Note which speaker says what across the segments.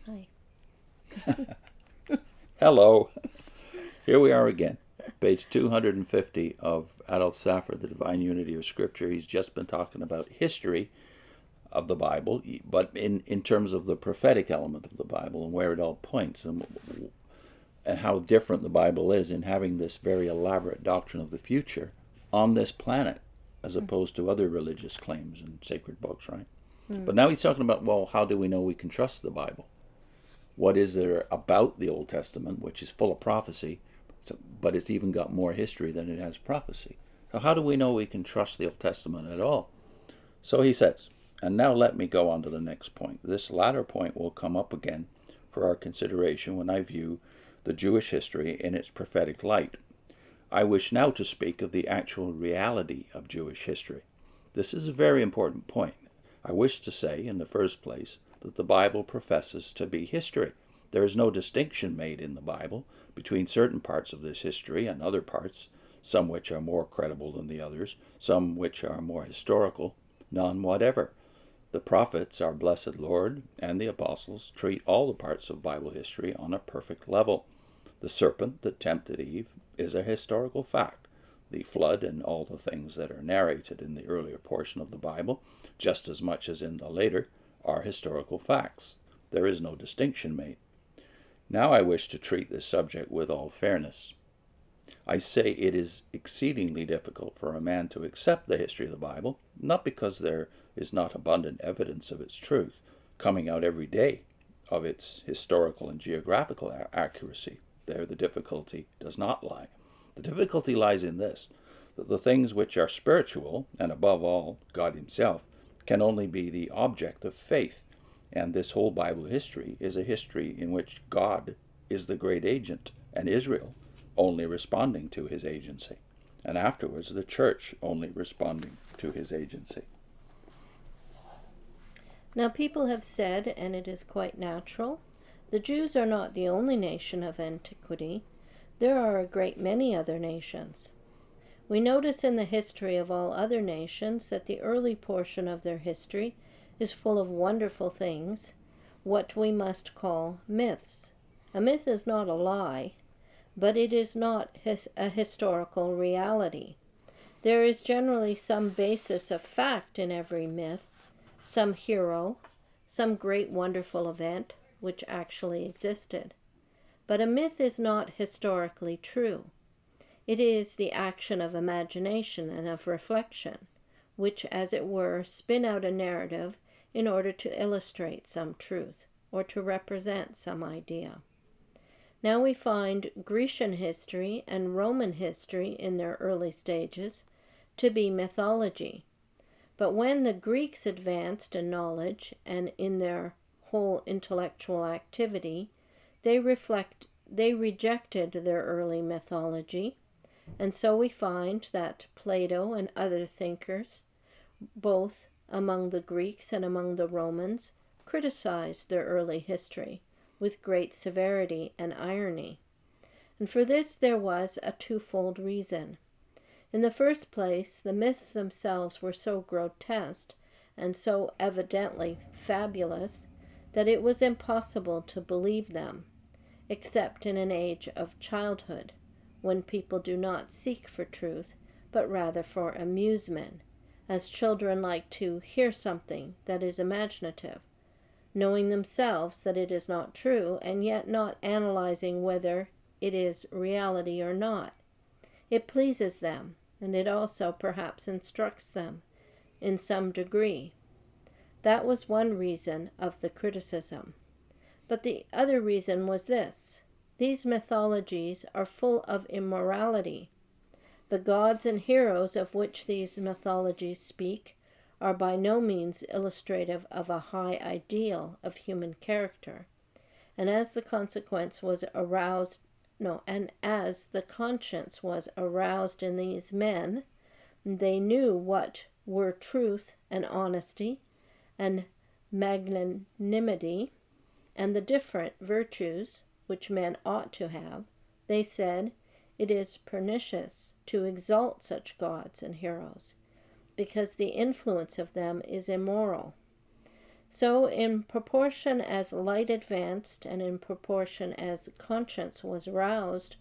Speaker 1: Hi.
Speaker 2: Hello. Here we are again. Page 250 of Adolph Saphir, The Divine Unity of Scripture. He's just been talking about history of the Bible, but in terms of the prophetic element of the Bible and where it all points and how different the Bible is in having this very elaborate doctrine of the future on this planet as opposed to other religious claims and sacred books, right?
Speaker 1: Mm.
Speaker 2: But now he's talking about, well, how do we know we can trust the Bible? What is there about the Old Testament, which is full of prophecy, but it's even got more history than it has prophecy? So how do we know we can trust the Old Testament at all? So he says, and now let me go on to the next point. This latter point will come up again for our consideration when I view the Jewish history in its prophetic light. I wish now to speak of the actual reality of Jewish history. This is a very important point. I wish to say, in the first place, that the Bible professes to be history. There is no distinction made in the Bible between certain parts of this history and other parts, some which are more credible than the others, some which are more historical, none whatever. The prophets, our blessed Lord, and the apostles treat all the parts of Bible history on a perfect level. The serpent that tempted Eve is a historical fact. The flood and all the things that are narrated in the earlier portion of the Bible, just as much as in the later, are historical facts. There is no distinction made. Now I wish to treat this subject with all fairness. I say it is exceedingly difficult for a man to accept the history of the Bible, not because there is not abundant evidence of its truth, coming out every day, of its historical and geographical accuracy. There the difficulty does not lie. The difficulty lies in this, that the things which are spiritual, and above all, God himself, can only be the object of faith, and this whole Bible history is a history in which God is the great agent, and Israel only responding to his agency, and afterwards the church only responding to his agency.
Speaker 1: Now, people have said, and it is quite natural, the Jews are not the only nation of antiquity. There are a great many other nations. We notice in the history of all other nations that the early portion of their history is full of wonderful things, what we must call myths. A myth is not a lie, but it is not a historical reality. There is generally some basis of fact in every myth, some hero, some great wonderful event which actually existed. But a myth is not historically true. It is the action of imagination and of reflection, which, as it were, spin out a narrative in order to illustrate some truth or to represent some idea. Now we find Grecian history and Roman history in their early stages to be mythology. But when the Greeks advanced in knowledge and in their whole intellectual activity, they rejected their early mythology, and so we find that Plato and other thinkers, both among the Greeks and among the Romans, criticized their early history with great severity and irony. And for this there was a twofold reason. In the first place, the myths themselves were so grotesque and so evidently fabulous that it was impossible to believe them, except in an age of childhood, when people do not seek for truth, but rather for amusement, as children like to hear something that is imaginative, knowing themselves that it is not true, and yet not analyzing whether it is reality or not. It pleases them, and it also perhaps instructs them in some degree. That was one reason of the criticism. But the other reason was this: these mythologies are full of immorality. The gods and heroes of which these mythologies speak are by no means illustrative of a high ideal of human character, and as the conscience was aroused in these men, they knew what were truth and honesty and magnanimity and the different virtues which men ought to have. They said, it is pernicious to exalt such gods and heroes, because the influence of them is immoral. So, in proportion as light advanced and in proportion as conscience was roused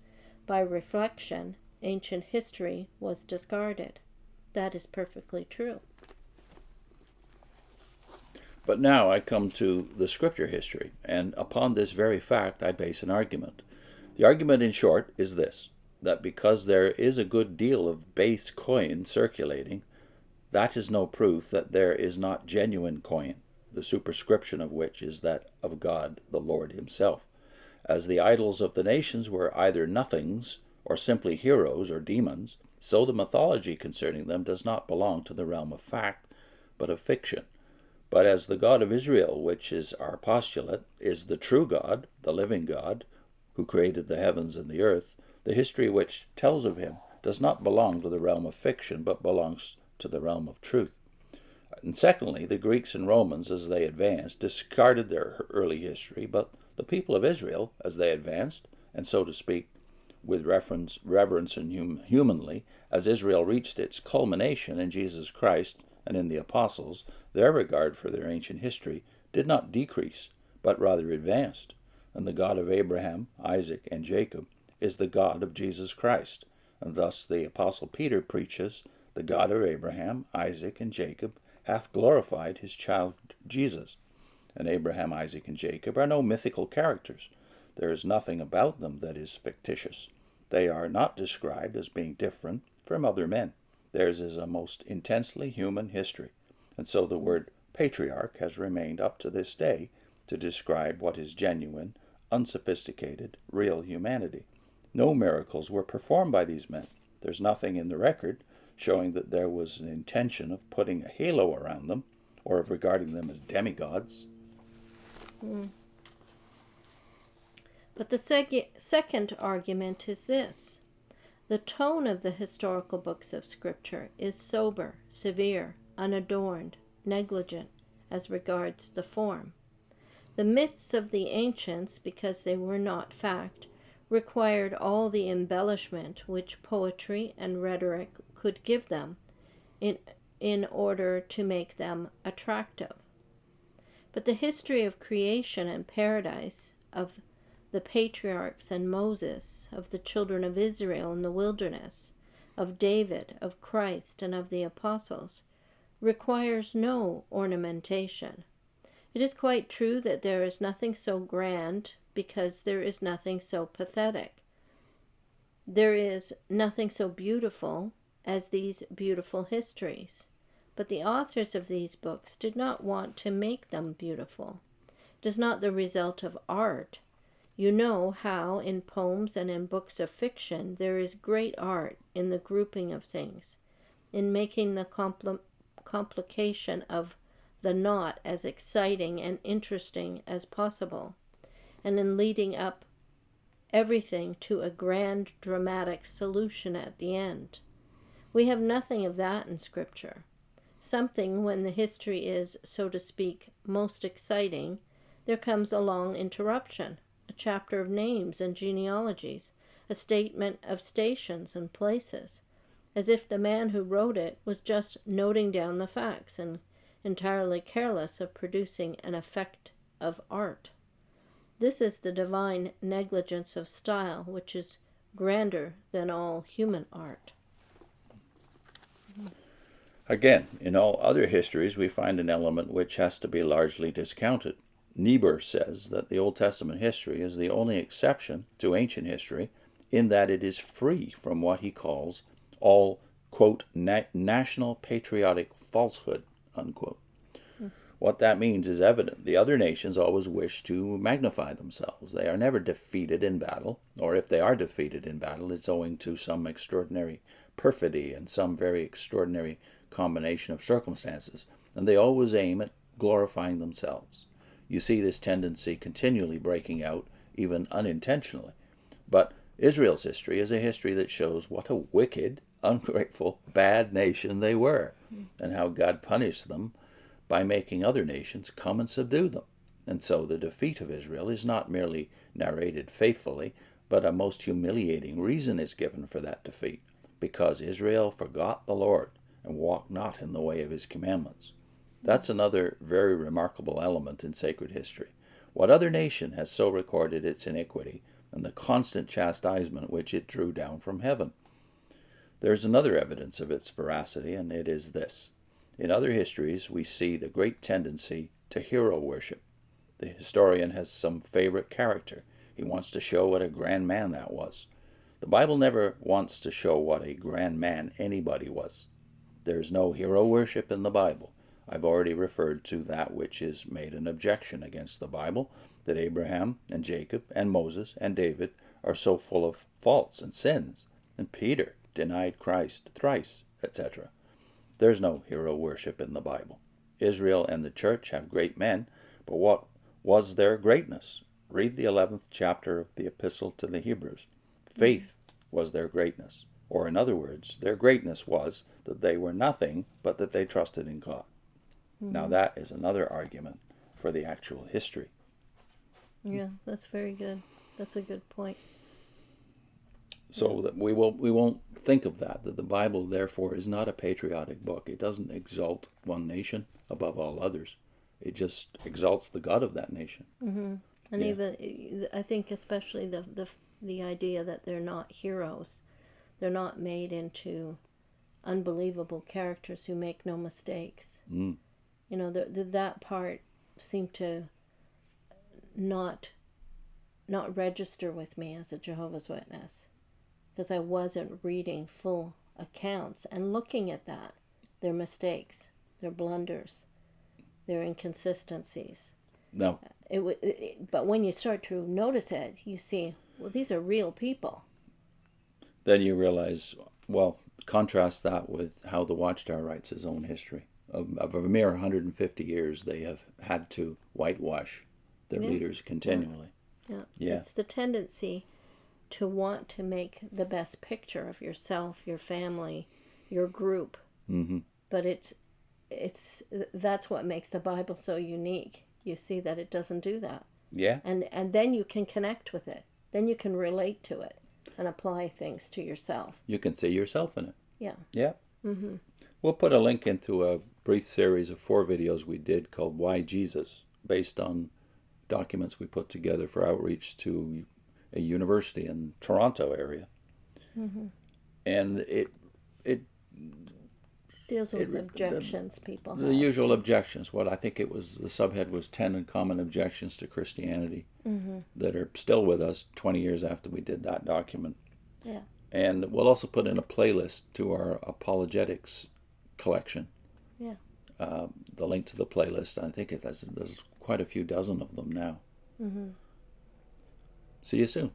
Speaker 1: by reflection, ancient history was discarded. That is perfectly true.
Speaker 2: But now I come to the scripture history, and upon this very fact I base an argument. The argument, in short, is this, that because there is a good deal of base coin circulating, that is no proof that there is not genuine coin, the superscription of which is that of God the Lord himself. As the idols of the nations were either nothings, or simply heroes or demons, so the mythology concerning them does not belong to the realm of fact, but of fiction. But as the God of Israel, which is our postulate, is the true God, the living God, who created the heavens and the earth, the history which tells of him does not belong to the realm of fiction, but belongs to the realm of truth. And secondly, the Greeks and Romans, as they advanced, discarded their early history, but the people of Israel, as they advanced, and so to speak, with reverence and humanly, as Israel reached its culmination in Jesus Christ and in the apostles, their regard for their ancient history did not decrease, but rather advanced. And the God of Abraham, Isaac, and Jacob is the God of Jesus Christ. And thus the Apostle Peter preaches, the God of Abraham, Isaac, and Jacob hath glorified his child Jesus. And Abraham, Isaac, and Jacob are no mythical characters. There is nothing about them that is fictitious. They are not described as being different from other men. Theirs is a most intensely human history. And so the word patriarch has remained up to this day to describe what is genuine, unsophisticated, real humanity. No miracles were performed by these men. There's nothing in the record showing that there was an intention of putting a halo around them or of regarding them as demigods.
Speaker 1: But the second argument is this. The tone of the historical books of Scripture is sober, severe, unadorned, negligent as regards the form. The myths of the ancients, because they were not fact, required all the embellishment which poetry and rhetoric could give them in order to make them attractive. But the history of creation and paradise, of the patriarchs and Moses, of the children of Israel in the wilderness, of David, of Christ, and of the apostles, requires no ornamentation. It is quite true that there is nothing so grand because there is nothing so pathetic. There is nothing so beautiful as these beautiful histories. But the authors of these books did not want to make them beautiful. It is not the result of art. You know how in poems and in books of fiction there is great art in the grouping of things, in making the complication of the knot as exciting and interesting as possible, and in leading up everything to a grand dramatic solution at the end. We have nothing of that in Scripture. Something when the history is, so to speak, most exciting, there comes a long interruption, a chapter of names and genealogies, a statement of stations and places, as if the man who wrote it was just noting down the facts and entirely careless of producing an effect of art. This is the divine negligence of style, which is grander than all human art.
Speaker 2: Again, in all other histories we find an element which has to be largely discounted. Niebuhr says that the Old Testament history is the only exception to ancient history in that it is free from what he calls all, quote, national patriotic falsehood, unquote. What that means is evident. The other nations always wish to magnify themselves. They are never defeated in battle, or if they are defeated in battle, it's owing to some extraordinary perfidy and some very extraordinary combination of circumstances, and they always aim at glorifying themselves. You see this tendency continually breaking out, even unintentionally. But Israel's history is a history that shows what a wicked, ungrateful, bad nation they were, and how God punished them by making other nations come and subdue them. And so the defeat of Israel is not merely narrated faithfully, but a most humiliating reason is given for that defeat, because Israel forgot the Lord and walked not in the way of his commandments. That's another very remarkable element in sacred history. What other nation has so recorded its iniquity and the constant chastisement which it drew down from heaven? There is another evidence of its veracity, and it is this. In other histories, we see the great tendency to hero worship. The historian has some favorite character. He wants to show what a grand man that was. The Bible never wants to show what a grand man anybody was. There is no hero worship in the Bible. I've already referred to that which is made an objection against the Bible, that Abraham and Jacob and Moses and David are so full of faults and sins, and Peter denied Christ thrice, etc. There's no hero worship in the Bible. Israel and the church have great men, but what was their greatness? Read the 11th chapter of the Epistle to the Hebrews. Faith was their greatness. Or in other words, their greatness was that they were nothing but that they trusted in God. Now that is another argument for the actual history.
Speaker 1: Yeah, that's very good. That's a good point.
Speaker 2: So that we won't think of that the Bible therefore is not a patriotic book. It doesn't exalt one nation above all others. It just exalts the God of that nation.
Speaker 1: Mm-hmm. And even I think especially the idea that they're not heroes, they're not made into unbelievable characters who make no mistakes. You know, that part seemed to not register with me as a Jehovah's Witness, because I wasn't reading full accounts and looking at that, their mistakes, their blunders, their inconsistencies.
Speaker 2: No.
Speaker 1: But when you start to notice it, you see, well, these are real people.
Speaker 2: Then you realize, well, contrast that with how the Watchtower writes his own history. Of a mere 150 years, they have had to whitewash their leaders continually.
Speaker 1: Yeah. It's the tendency to want to make the best picture of yourself, your family, your group.
Speaker 2: Mm-hmm.
Speaker 1: But that's what makes the Bible so unique. You see that it doesn't do that.
Speaker 2: Yeah.
Speaker 1: And then you can connect with it. Then you can relate to it and apply things to yourself.
Speaker 2: You can see yourself in it.
Speaker 1: Yeah.
Speaker 2: Yeah.
Speaker 1: Mm-hmm.
Speaker 2: We'll put a link into a brief series of 4 videos we did called Why Jesus, based on documents we put together for outreach to a university in Toronto area.
Speaker 1: Mm-hmm.
Speaker 2: And it
Speaker 1: deals with objections people have.
Speaker 2: The usual objections. What I think it was, the subhead was 10 common objections to Christianity that are still with us 20 years after we did that document.
Speaker 1: Yeah.
Speaker 2: And we'll also put in a playlist to our apologetics collection.
Speaker 1: Yeah.
Speaker 2: The link to the playlist. I think there's quite a few dozen of them now.
Speaker 1: Mm-hmm.
Speaker 2: See you soon.